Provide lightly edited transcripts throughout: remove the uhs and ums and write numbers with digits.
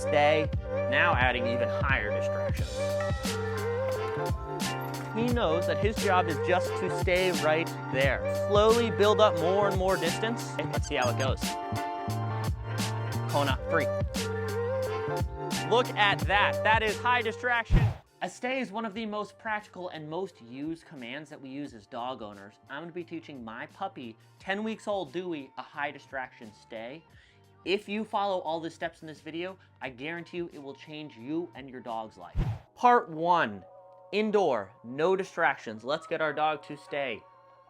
stay, now adding even higher distractions. He knows that his job is just to stay right there. Slowly build up more and more distance. Okay, let's see how it goes. Kona, 3. Look at that. That is high distraction. A stay is one of the most practical and most used commands that we use as dog owners. I'm going to be teaching my puppy, 10 weeks old Dewey, a high distraction stay. If you follow all the steps in this video, I guarantee you it will change you and your dog's life. Part 1, indoor, no distractions. Let's get our dog to stay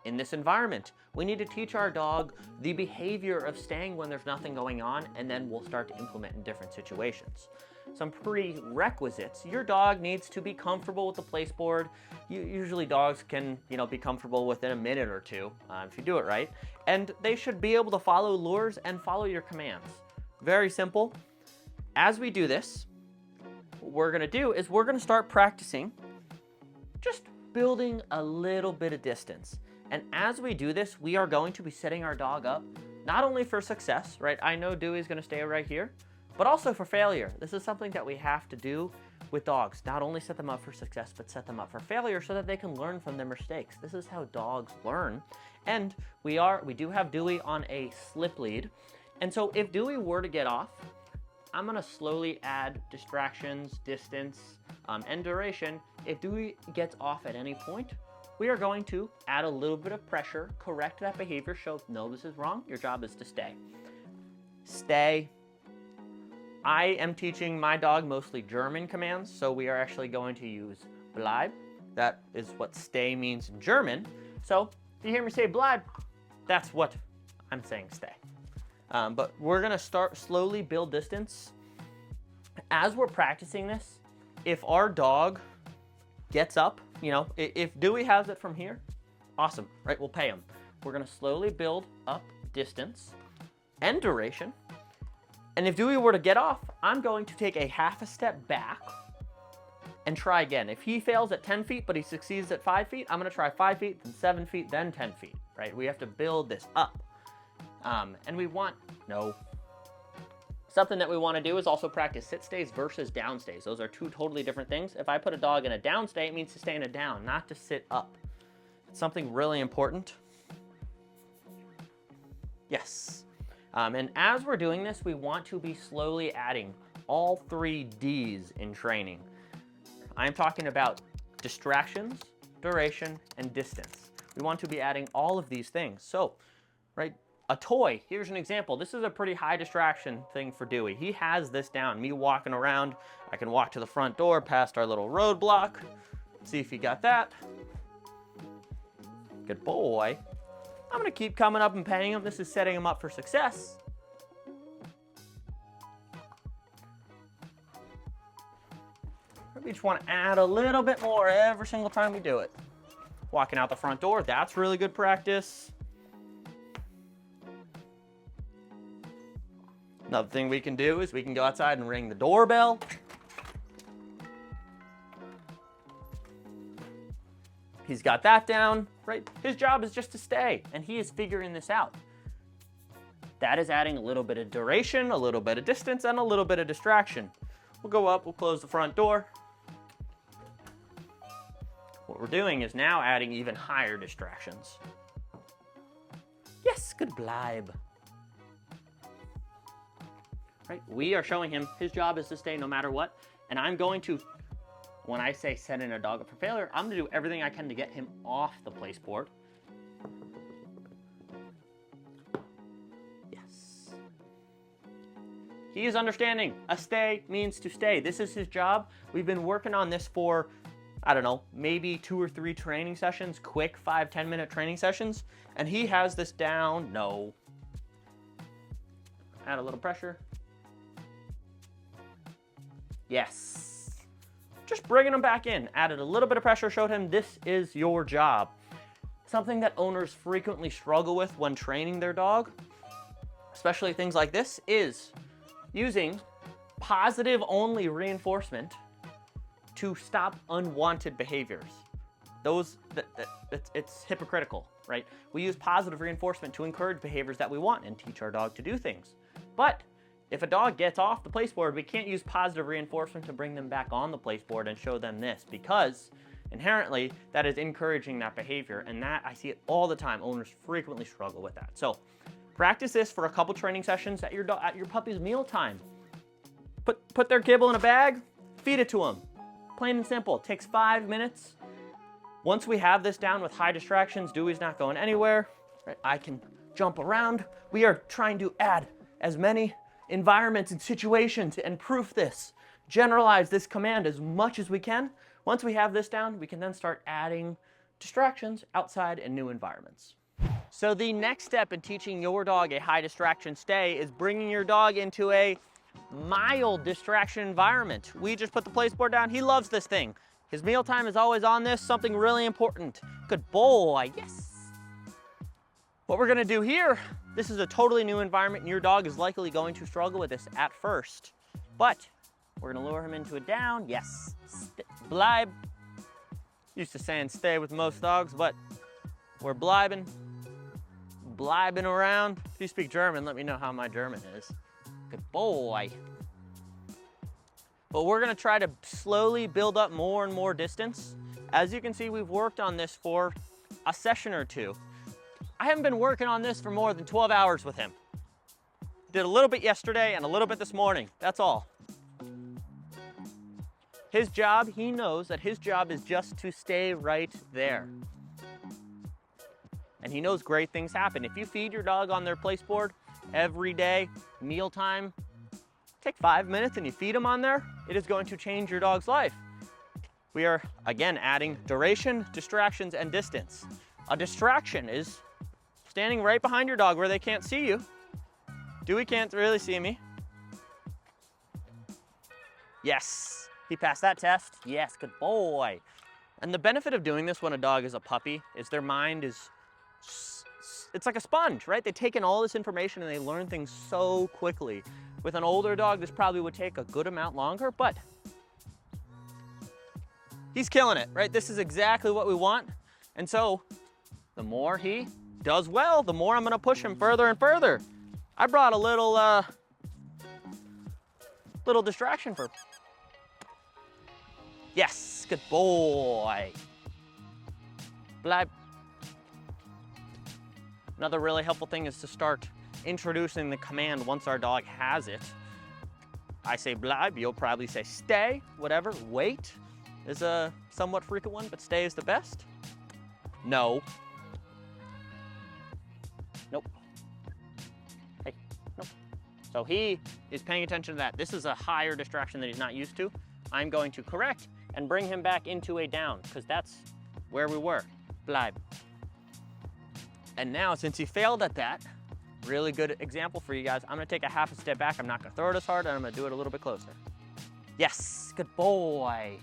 in this environment. We need to teach our dog the behavior of staying when there's nothing going on, and then we'll start to implement in different situations. Some prerequisites. Your dog needs to be comfortable with the place board. Usually dogs can, be comfortable within a minute or two if you do it right. And they should be able to follow lures and follow your commands. Very simple. As we do this, what we're gonna do is we're gonna start practicing just building a little bit of distance. And as we do this, we are going to be setting our dog up, not only for success, right? I know Dewey's gonna stay right here, but also for failure. This is something that we have to do with dogs. Not only set them up for success, but set them up for failure so that they can learn from their mistakes. This is how dogs learn. And we do have Dewey on a slip lead. And so if Dewey were to get off, I'm gonna slowly add distractions, distance, and duration. If Dewey gets off at any point, we are going to add a little bit of pressure, correct that behavior, show, no, this is wrong, your job is to stay. Stay. I am teaching my dog mostly German commands, so we are actually going to use bleib. That is what stay means in German. So if you hear me say bleib, that's what I'm saying stay. But we're gonna start slowly build distance. As we're practicing this, if our dog gets up, if Dewey has it from here, awesome, right? We'll pay him. We're gonna slowly build up distance and duration. And if Dewey were to get off, I'm going to take a half a step back and try again. If he fails at 10 feet, but he succeeds at 5 feet, I'm gonna try 5 feet, then 7 feet, then 10 feet, right? We have to build this up. And we want, something that we wanna do is also practice sit stays versus down stays. Those are two totally different things. If I put a dog in a down stay, it means to stay in a down, not to sit up. It's something really important. Yes. And as we're doing this, we want to be slowly adding all 3 Ds in training. I'm talking about distractions, duration, and distance. We want to be adding all of these things. So, right, a toy, here's an example. This is a pretty high distraction thing for Dewey. He has this down. Me walking around, I can walk to the front door past our little roadblock. See if he got that. Good boy. I'm gonna keep coming up and paying him. This is setting him up for success. We just want to add a little bit more every single time we do it. Walking out the front door, that's really good practice. Another thing we can do is we can go outside and ring the doorbell. He's got that down, right? His job is just to stay, and he is figuring this out. That is adding a little bit of duration, a little bit of distance, and a little bit of distraction. We'll go up, we'll close the front door. What we're doing is now adding even higher distractions. Yes, good bleib. Right? We are showing him his job is to stay no matter what, and I'm going to, when I say setting a dog up for failure, I'm gonna do everything I can to get him off the place board. Yes. He is understanding. A stay means to stay. This is his job. We've been working on this for, I don't know, maybe 2 or 3 training sessions, quick 5-10 minute training sessions, and he has this down. No. Add a little pressure. Yes. Just bringing him back in. Added a little bit of pressure, showed him this is your job. Something that owners frequently struggle with when training their dog, especially things like this, is using positive only reinforcement to stop unwanted behaviors. It's hypocritical, right? We use positive reinforcement to encourage behaviors that we want and teach our dog to do things. But If a dog gets off the placeboard, we can't use positive reinforcement to bring them back on the placeboard and show them this, because inherently that is encouraging that behavior, and that I see it all the time. Owners frequently struggle with that. So practice this for a couple training sessions at your puppy's meal time. Put their kibble in a bag, feed it to them. Plain and simple. It takes 5 minutes. Once we have this down with high distractions, Dewey's not going anywhere. Right? I can jump around. We are trying to add as many environments and situations and proof this. Generalize this command as much as we can. Once we have this down, we can then start adding distractions outside in new environments. So the next step in teaching your dog a high distraction stay is bringing your dog into a mild distraction environment. We just put the placeboard down. He loves this thing. His mealtime is always on this, something really important. Good boy, yes. What we're gonna do here, this is a totally new environment and your dog is likely going to struggle with this at first. But we're gonna lure him into a down, yes. Bleib. Used to saying stay with most dogs, but we're bleibing around. If you speak German, let me know how my German is. Good boy. But we're gonna try to slowly build up more and more distance. As you can see, we've worked on this for a session or two. I haven't been working on this for more than 12 hours with him. Did a little bit yesterday and a little bit this morning, that's all. His job, he knows that his job is just to stay right there. And he knows great things happen. If you feed your dog on their placeboard every day, mealtime, take 5 minutes and you feed them on there, it is going to change your dog's life. We are, again, adding duration, distractions, and distance. A distraction is standing right behind your dog where they can't see you. Dewey can't really see me. Yes, he passed that test. Yes, good boy. And the benefit of doing this when a dog is a puppy is their mind is, it's like a sponge, right? They take in all this information and they learn things so quickly. With an older dog, this probably would take a good amount longer, but he's killing it, right? This is exactly what we want. And so the more he does well, the more I'm gonna push him further and further. I brought a little distraction for him. Yes, good boy. Bleib. Another really helpful thing is to start introducing the command once our dog has it. I say bleib, you'll probably say stay, whatever. Wait is a somewhat frequent one, but stay is the best. No. Nope. Hey, nope. So he is paying attention to that. This is a higher distraction that he's not used to. I'm going to correct and bring him back into a down, because that's where we were. Bleib. And now, since he failed at that, really good example for you guys, I'm gonna take a half a step back. I'm not gonna throw it as hard, and I'm gonna do it a little bit closer. Yes, good boy.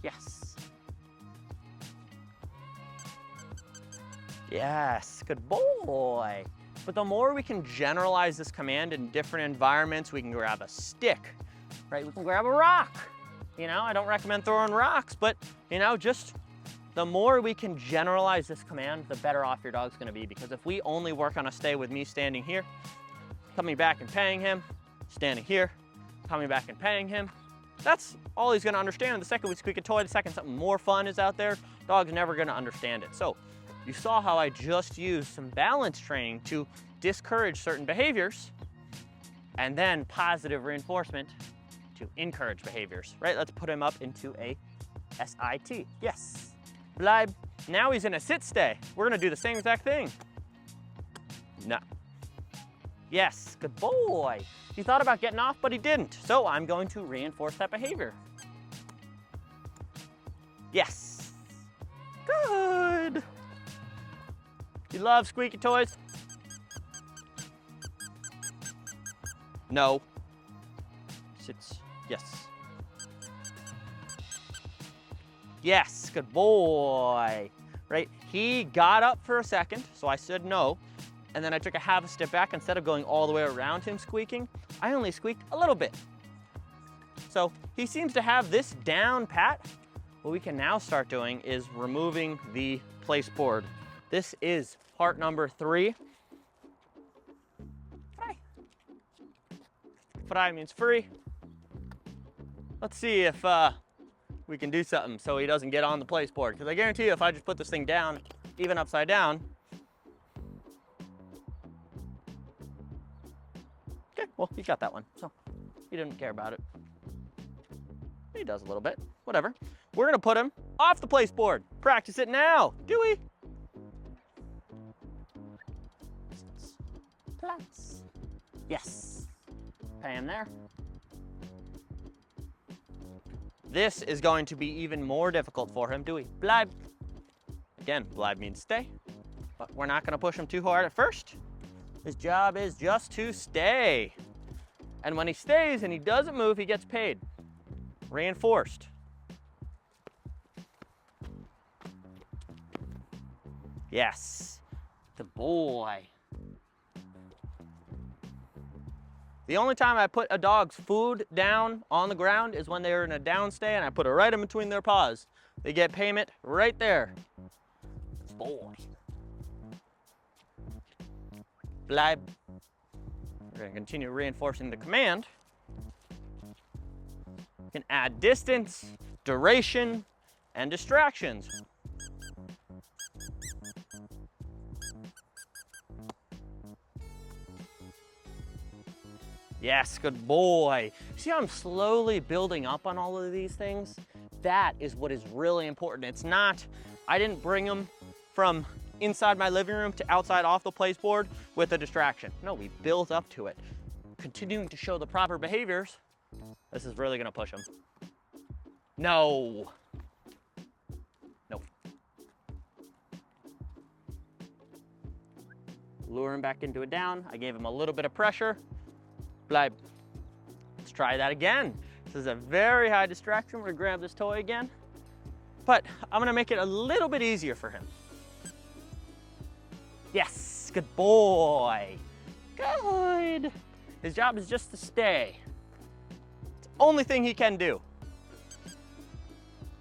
Yes. Yes, good boy. But the more we can generalize this command in different environments, we can grab a stick, right? We can grab a rock. You know, I don't recommend throwing rocks, but you know, just the more we can generalize this command, the better off your dog's gonna be. Because if we only work on a stay with me standing here, coming back and paying him, standing here, coming back and paying him, that's all he's gonna understand. The second we squeak a toy, the second something more fun is out there, dog's never gonna understand it. So you saw how I just used some balance training to discourage certain behaviors, and then positive reinforcement to encourage behaviors, right? Let's put him up into a SIT. Yes. Bleib. Now he's in a sit stay. We're gonna do the same exact thing. No. Yes, good boy. He thought about getting off, but he didn't. So I'm going to reinforce that behavior. Yes. Good. You love squeaky toys? No. Sits. Yes. Yes, good boy. Right? He got up for a second, so I said no. And then I took a half a step back. Instead of going all the way around him squeaking, I only squeaked a little bit. So he seems to have this down pat. What we can now start doing is removing the placeboard. This is part number 3. Hi. foot high means free. Let's see if we can do something so he doesn't get on the place board. Because I guarantee you, if I just put this thing down, even upside down. Okay, well, he got that one, so he didn't care about it. He does a little bit, whatever. We're gonna put him off the place board. Practice it now, Dewey. Plus. Yes, pay him there. This is going to be even more difficult for him. Dewey, bleib. Again, bleib means stay, but we're not gonna push him too hard at first. His job is just to stay. And when he stays and he doesn't move, he gets paid. Reinforced. Yes, good boy. The only time I put a dog's food down on the ground is when they're in a down stay and I put it right in between their paws. They get payment right there. Good boy. Bleib. We're going to continue reinforcing the command. You can add distance, duration, and distractions. Yes, good boy. See how I'm slowly building up on all of these things? That is what is really important. It's not, I didn't bring them from inside my living room to outside off the place board with a distraction. No, we built up to it. Continuing to show the proper behaviors. This is really gonna push him. No. No. Lure him back into a down. I gave him a little bit of pressure. Bleib. Let's try that again. This is a very high distraction. We're gonna grab this toy again, but I'm gonna make it a little bit easier for him. Yes, good boy. Good. His job is just to stay. It's the only thing he can do.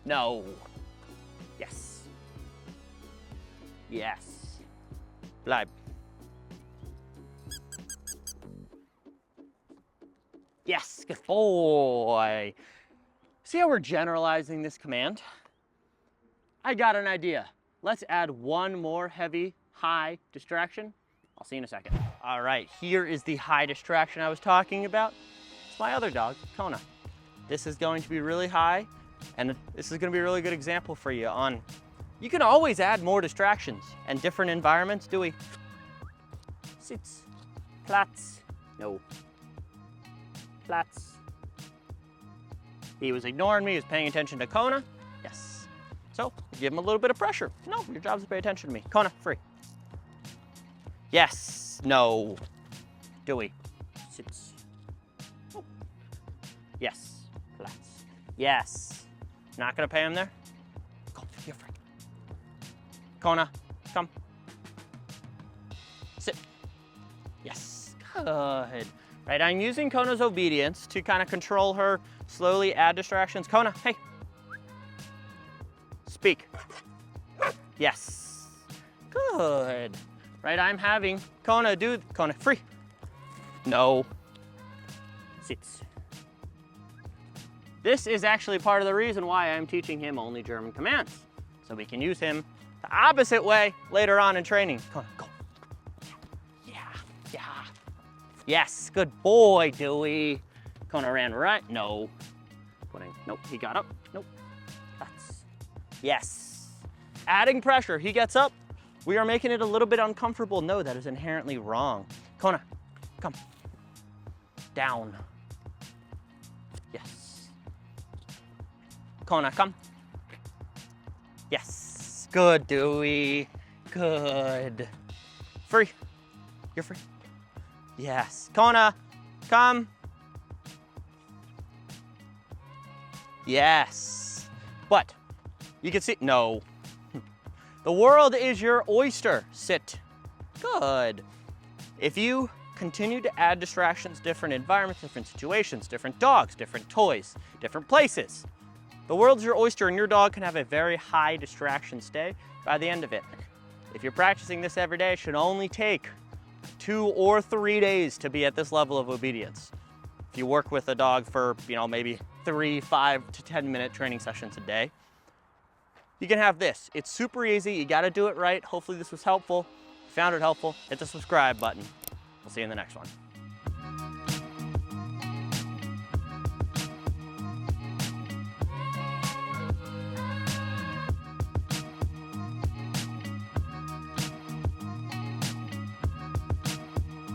No. Yes. Yes. Bleib. Yes, good boy. See how we're generalizing this command? I got an idea. Let's add one more heavy, high distraction. I'll see you in a second. All right, here is the high distraction I was talking about. It's my other dog, Kona. This is going to be really high, and this is gonna be a really good example for you on, you can always add more distractions and different environments. Dewey. Sits. Platz. No. Platz. He was ignoring me, he was paying attention to Kona. Yes. So, give him a little bit of pressure. No, your job is to pay attention to me. Kona, free. Yes. No. Dewey. Sits. Oh. Yes. Platz. Yes. Not gonna pay him there? Go, you're free. Kona, come. Sit. Yes. Good. Right, I'm using Kona's obedience to kind of control her, slowly add distractions. Kona, hey. Speak. Yes. Good. Right, I'm having Kona do, Kona, free. No. Sits. This is actually part of the reason why I'm teaching him only German commands. So we can use him the opposite way later on in training. Kona, go. Yes, good boy, Dewey. Kona ran right, no. Nope, he got up, nope. That's, yes. Adding pressure, he gets up. We are making it a little bit uncomfortable. No, that is inherently wrong. Kona, come. Down. Yes. Kona, come. Yes, good, Dewey. Good. Free, you're free. Yes, Kona, come. Yes, but you can see, no. The world is your oyster. Sit. Good. If you continue to add distractions, different environments, different situations, different dogs, different toys, different places, the world's your oyster and your dog can have a very high distraction stay by the end of it. If you're practicing this every day, it should only take 2 or 3 days to be at this level of obedience. if you work with a dog for, you know, maybe 3, 5 to 10 minute training sessions a day, you can have this. It's super easy. You got to do it right. Hopefully this was helpful. If you found it helpful, hit the subscribe button. We'll see you in the next one.